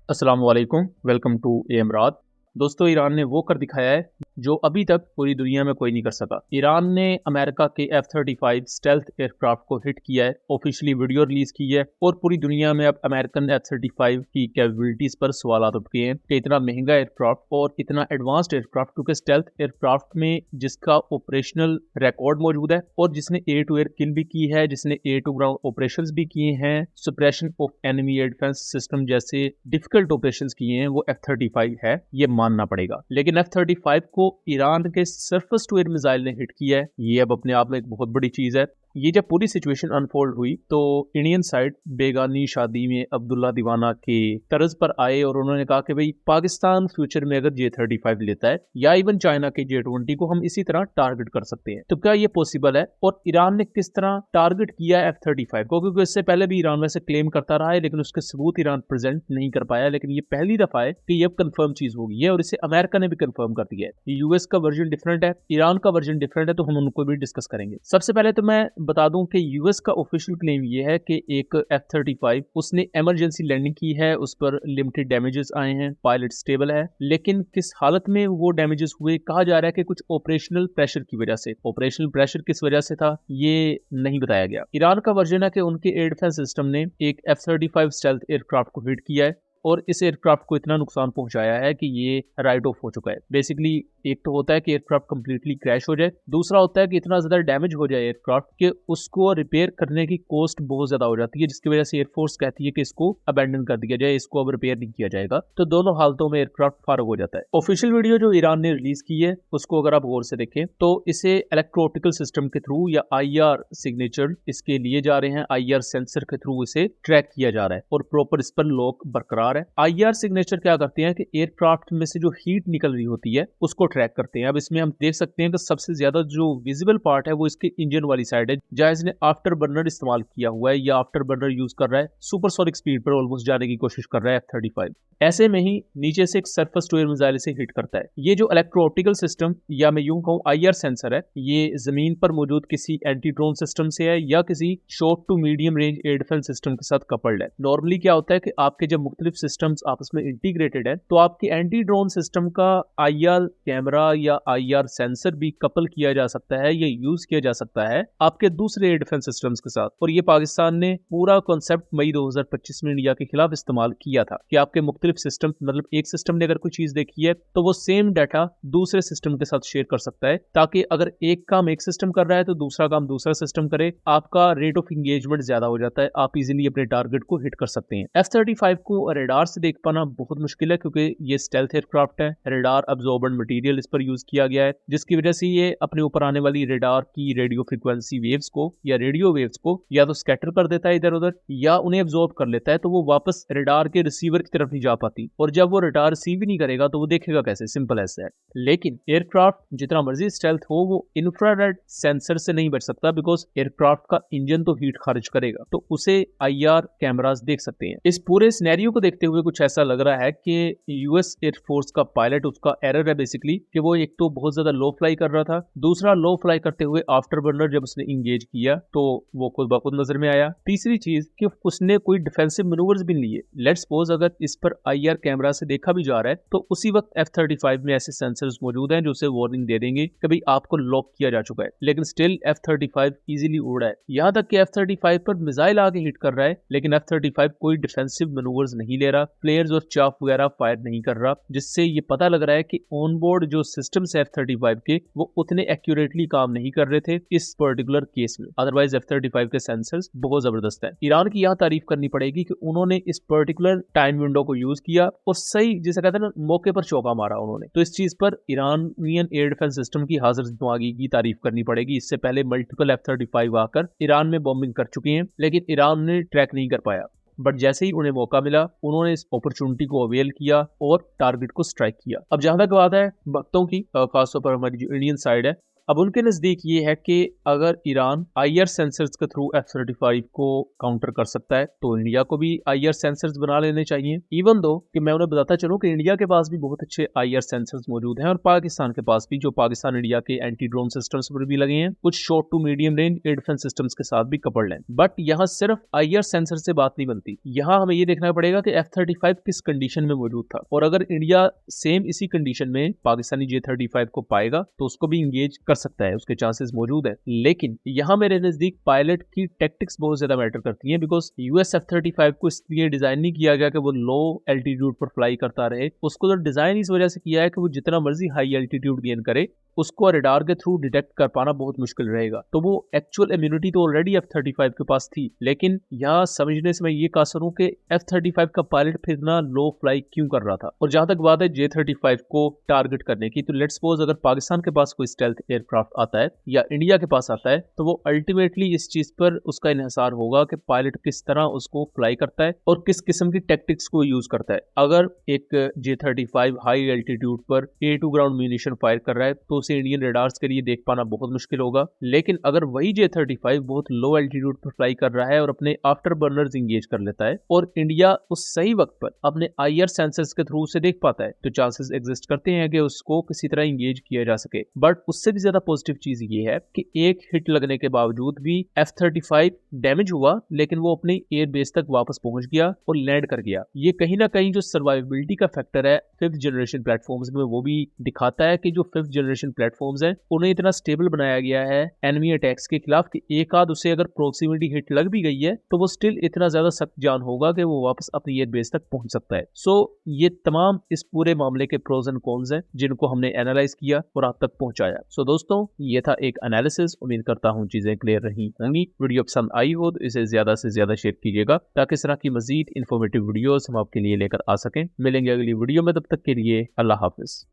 अस्सलाम वालेकुम, welcome to एमरात। दोस्तों, ईरान ने वो कर दिखाया है जो अभी तक पूरी दुनिया में कोई नहीं कर सका। ईरान ने अमेरिका के F-35 स्टेल्थ एयरक्राफ्ट को हिट किया है, ऑफिशियली वीडियो रिलीज की है और पूरी दुनिया में अब अमेरिकन F-35 की कैपेबिलिटीज पर सवाल उठ गए हैं कि इतना महंगा एयरक्राफ्ट और इतना एडवांस्ड एयरक्राफ्ट, क्योंकि स्टेल्थ एयरक्राफ्ट में जिसका ऑपरेशनल रिकॉर्ड मौजूद है और जिसने एयर टू एयर किल भी की है, जिसने एयर टू ग्राउंड ऑपरेशंस भी किए हैं, suppression of enemy air defence system जैसे डिफिकल्ट ऑपरेशंस किए हैं, वो F-35 है, ये मानना पड़ेगा। लेकिन F-35 को ईरान के सरफेस टू एयर मिसाइल ने हिट किया है, ये अब अपने आप में एक बहुत बड़ी चीज है। ये जब पूरी सिचुएशन अनफोल्ड हुई तो इंडियन साइड बेगानी शादी में अब्दुल्ला दीवाना के तर्ज पर आए और उन्होंने कहा कि भाई पाकिस्तान फ्यूचर में अगर J-35 लेता है या इवन चाइना के J-20 को हम इसी तरह टारगेट कर सकते हैं। तो क्या ये पॉसिबल है और ईरान ने किस तरह टारगेट किया F-35 को, क्योंकि इससे पहले भी ईरान वैसे क्लेम करता रहा है लेकिन उसके सबूत ईरान प्रेजेंट नहीं कर पाया। लेकिन ये पहली दफा है कि ये कंफर्म चीज हो गई है और इसे अमेरिका ने भी कंफर्म कर दिया है। यूएस का वर्जन डिफरेंट है, ईरान का वर्जन डिफरेंट है, तो हम उनको भी डिस्कस करेंगे। सबसे पहले तो मैं बता दूं कि यूएस का ऑफिशियल क्लेम ये है कि एक F-35 उसने इमरजेंसी लैंडिंग की है, उस पर लिमिटेड डैमेजेस आए हैं, पायलट स्टेबल है। लेकिन किस हालत में वो डैमेजेस हुए, कहा जा रहा है कि कुछ ऑपरेशनल प्रेशर की वजह से। ऑपरेशनल प्रेशर किस वजह से था ये नहीं बताया गया। ईरान का वर्जन है कि उनके एयर डिफेंस सिस्टम ने एक F-35 स्टेल्थ एयरक्राफ्ट को हिट किया है और इस एयरक्राफ्ट को इतना नुकसान पहुंचाया है कि ये राइट ऑफ हो चुका है। बेसिकली एक तो होता है कि एयरक्राफ्ट कंप्लीटली क्रैश हो जाए, दूसरा होता है कि इतना ज्यादा डैमेज हो जाए एयरक्राफ्ट कि उसको रिपेयर करने की कॉस्ट बहुत ज्यादा हो जाती है, जिसकी वजह से एयरफोर्स कहती है कि इसको अबैंडन कर दिया जाए, इसको अब रिपेयर नहीं किया जाएगा। तो दोनों हालतों में एयरक्राफ्ट फारग हो जाता है। ऑफिशियल वीडियो जो ईरान ने रिलीज की है उसको अगर आप गौर से देखें तो इसे इलेक्ट्रो-ऑप्टिकल सिस्टम के थ्रू या IR सिग्नेचर इसके लिए जा रहे हैं, IR सेंसर के थ्रू इसे ट्रैक किया जा रहा है और प्रॉपर इस पर लॉक बरकरार है। IR सिग्नेचर क्या करते हैं कि एयरक्राफ्ट में से जो हीट निकल रही होती है उसको ट्रैक करते हैं। अब इसमें हम देख सकते हैं कि सबसे ज्यादा जो विजिबल पार्ट है वो इसके इंजन वाली साइड है, जहां इसने आफ्टर बर्नर इस्तेमाल किया हुआ है या आफ्टर बर्नर यूज कर रहा है, सुपरसोनिक स्पीड पर ऑलमोस्ट जाने की कोशिश कर रहा है F-35। ऐसे में ही नीचे से एक सरफेस टू एयर मिसाइल से हिट करता है। ये जो इलेक्ट्रो-ऑप्टिकल सिस्टम या मैं यूं कहूं IR सेंसर है, ये जमीन पर मौजूद किसी एंटी ड्रोन सिस्टम से है या किसी short to medium range air defence system के साथ कपल्ड है। नॉर्मली क्या होता है कि आपके जब मुख्तलिफ सिस्टम्स आपस में इंटीग्रेटेड है तो आपके एंटी ड्रोन सिस्टम का IR कैमरा या IR सेंसर भी कपल किया जा सकता है या यूज किया जा सकता है आपके दूसरे एयर डिफेंस सिस्टम्स के साथ। और ये पाकिस्तान ने पूरा कॉन्सेप्ट मई 2025 में इंडिया के खिलाफ इस्तेमाल किया था कि आपके मुख्तलिफ सिस्टम, मतलब एक सिस्टम ने अगर कोई चीज देखी है तो वो सेम डाटा दूसरे सिस्टम के साथ शेयर कर सकता है, ताकि अगर एक काम एक सिस्टम कर रहा है तो दूसरा काम दूसरा सिस्टम करे। आपका रेट ऑफ एंगेजमेंट ज्यादा हो जाता है, आप इजीली अपने टारगेट को हिट कर सकते हैं। F-35 को रेडार से देख पाना बहुत मुश्किल है क्योंकि ये स्टेल्थ एयरक्राफ्ट है। रेडार अब्जॉर्बेंट मटेरियल इस पर यूज किया गया है, जिसकी वजह से ये अपने ऊपर आने वाली रेडार की रेडियो फ्रीक्वेंसी वेव्स को या रेडियो वेव्स को या तो स्कैटर कर देता है इधर उधर या उन्हें अब्जॉर्ब कर लेता है, तो वो वापस रेडार के रिसीवर की तरफ नहीं जा पाती। और जब वो रेडार रिसीव ही नहीं करेगा तो वो देखेगा कैसे, सिंपल ऐसा है। लेकिन एयरक्राफ्ट जितना मर्जी स्टेल्थ हो वो इंफ्रारेड सेंसर से नहीं बच सकता, बिकॉज एयरक्राफ्ट का इंजन तो हीट खारिज करेगा, तो उसे IR कैमरास देख सकते हैं। इस पूरे सिनेरियो को देखते हुए कुछ ऐसा लग रहा है कि यूएस एयरफोर्स का पायलट, उसका एरर है बेसिकली कि वो एक तो बहुत ज्यादा लो फ्लाई कर रहा था, दूसरा लो फ्लाई करते हुए आफ्टर बर्नर जब उसने इंगेज किया तो वो खुद ब खुद नजर में आया। तीसरी चीज कि उसने कोई डिफेंसिव मैनूवर्स भी नहीं लिए। लेट्स सपोज अगर इस पर IR कैमरा से देखा भी जा रहा है तो उसी वक्त F-35 में ऐसे सेंसर्स मौजूद हैं जो उसे वार्निंग दे देंगे कि भाई आपको लॉक किया जा चुका है, लेकिन स्टिल F-35 इजीली उड़ रहा है। यहाँ तक कि F-35 पर मिसाइल आके हिट कर रहा है लेकिन F-35 कोई डिफेंसिव मैनूवर्स नहीं ले रहा, फ्लेयर्स और चाफ वगैरह फायर नहीं कर रहा, जिससे ये पता लग रहा है कि ऑन बोर्ड जो सिस्टम्स F-35 के वो उतने एक्यूरेटली काम नहीं कर रहे थे इस पर्टिकुलर केस में। अदरवाइज F-35 के सेंसर्स बहुत जबरदस्त है। ईरान की यहाँ तारीफ करनी पड़ेगी कि उन्होंने इस पर्टिकुलर टाइम विंडो को यूज किया और सही, जिसे कहते हैं ना, मौके पर चौका मारा उन्होंने। तो इस चीज पर ईरानियन एयर डिफेंस सिस्टम की हाजिर दिमागी की तारीफ करनी पड़ेगी। इससे पहले मल्टीपल F-35 आकर ईरान में बॉम्बिंग कर चुके हैं लेकिन ईरान ने ट्रैक नहीं कर पाया, बट जैसे ही उन्हें मौका मिला उन्होंने इस अपॉर्चुनिटी को अवेल किया और टारगेट को स्ट्राइक किया। अब जहां तक बात है वक्तों की, खासतौर पर हमारी जो इंडियन साइड है, अब उनके नजदीक ये है कि अगर ईरान IR सेंसर्स के थ्रू F-35 को काउंटर कर सकता है तो इंडिया को भी IR सेंसर्स बना लेने चाहिए। इवन दो कि मैं उन्हें बताता चलूं कि इंडिया के पास भी बहुत अच्छे IR सेंसर्स मौजूद हैं और पाकिस्तान के पास भी, जो पाकिस्तान इंडिया के एंटी ड्रोन सिस्टम्स पर भी लगे हैं, कुछ short to medium range air defence systems के साथ भी कपल्ड हैं। बट यहाँ सिर्फ IR सेंसर से बात नहीं बनती, यहाँ हमें ये देखना पड़ेगा कि F-35 किस कंडीशन में मौजूद था, और अगर इंडिया सेम इसी कंडीशन में पाकिस्तानी J-35 को पाएगा तो उसको भी इंगेज कर सकता है, उसके चांसेस मौजूद है। लेकिन यहाँ मेरे नजदीक पायलट की टैक्टिक्स बहुत ज्यादा मैटर करती हैं, बिकॉज US F-35 को इसलिए डिजाइन नहीं किया गया कि वो लो एल्टीट्यूड पर फ्लाई करता रहे। उसको तो डिजाइन इस वजह से किया है कि वो जितना मर्जी हाई एल्टीट्यूड गेन करे, उसको रडार के थ्रू डिटेक्ट कर पाना बहुत मुश्किल रहेगा। तो वो एक्चुअल इम्यूनिटी तो ऑलरेडी F-35 के पास थी, लेकिन यहाँ समझने से मैं ये कह हूं कि F-35 का पायलट फिर ना लो फ्लाई क्यों कर रहा था। और जहां तक बात है J-35 को टारगेट करने की, तो लेट्स सपोज अगर पाकिस्तान के पास कोई स्टेल्थ एयरक्राफ्ट आता है या इंडिया के पास आता है, तो वो अल्टीमेटली इस चीज पर उसका इन्हिसार होगा कि पायलट किस तरह उसको फ्लाई करता है और किस किस्म की टैक्टिक्स को यूज करता है। अगर एक J-35 हाई एल्टीट्यूड पर air to ground munition fire कर रहा है तो उसे इंडियन रडार्स के लिए देख पाना बहुत मुश्किल होगा। लेकिन अगर वही J-35 बहुत लो एल्टीट्यूड पर फ्लाई कर रहा है और अपने आफ्टर बर्नर्स इंगेज कर लेता है और इंडिया उस सही वक्त पर अपने IR सेंसर्स के थ्रू उसे देख पाता है, तो चांसेस एग्जिस्ट करते हैं कि उसको किसी तरह इंगेज किया जा सके। बट उससे भी ज्यादा पॉजिटिव चीज ये है कि एक हिट लगने के बावजूद भी F-35 डैमेज हुआ, लेकिन वो अपने एयर बेस तक वापस पहुंच गया और लैंड कर गया। ये कहीं ना कहीं जो सर्वाइवेबिलिटी का फैक्टर है 5th जनरेशन प्लेटफॉर्म्स में, वो भी दिखाता है कि जो 5th जनरेशन प्लेटफॉर्म्स हैं उन्हें इतना स्टेबल बनाया गया है एनिमी अटैक्स के खिलाफ कि एक आध उसे अगर प्रोक्सिमिटी हिट लग भी गई है तो वो स्टिल इतना ज्यादा सख्त जान होगा कि वो वापस अपनी एयर बेस तक पहुंच सकता है। सो ये तमाम इस पूरे मामले के प्रोज एंड कॉन्स हैं जिनको हमने एनालाइज किया और आप तक पहुंचाया। सो दोस्तों, ये था एक एनालिसिस। उम्मीद करता हूं चीजें क्लियर रही होंगी। वीडियो पसंद आई हो तो इसे ज्यादा से ज्यादा शेयर कीजिएगा ताकि इस तरह की मजीद इन्फॉर्मेटिव वीडियोस हम आपके लिए लेकर आ सकें। मिलेंगे अगली वीडियो में, तब तक के लिए अल्लाह हाफिज।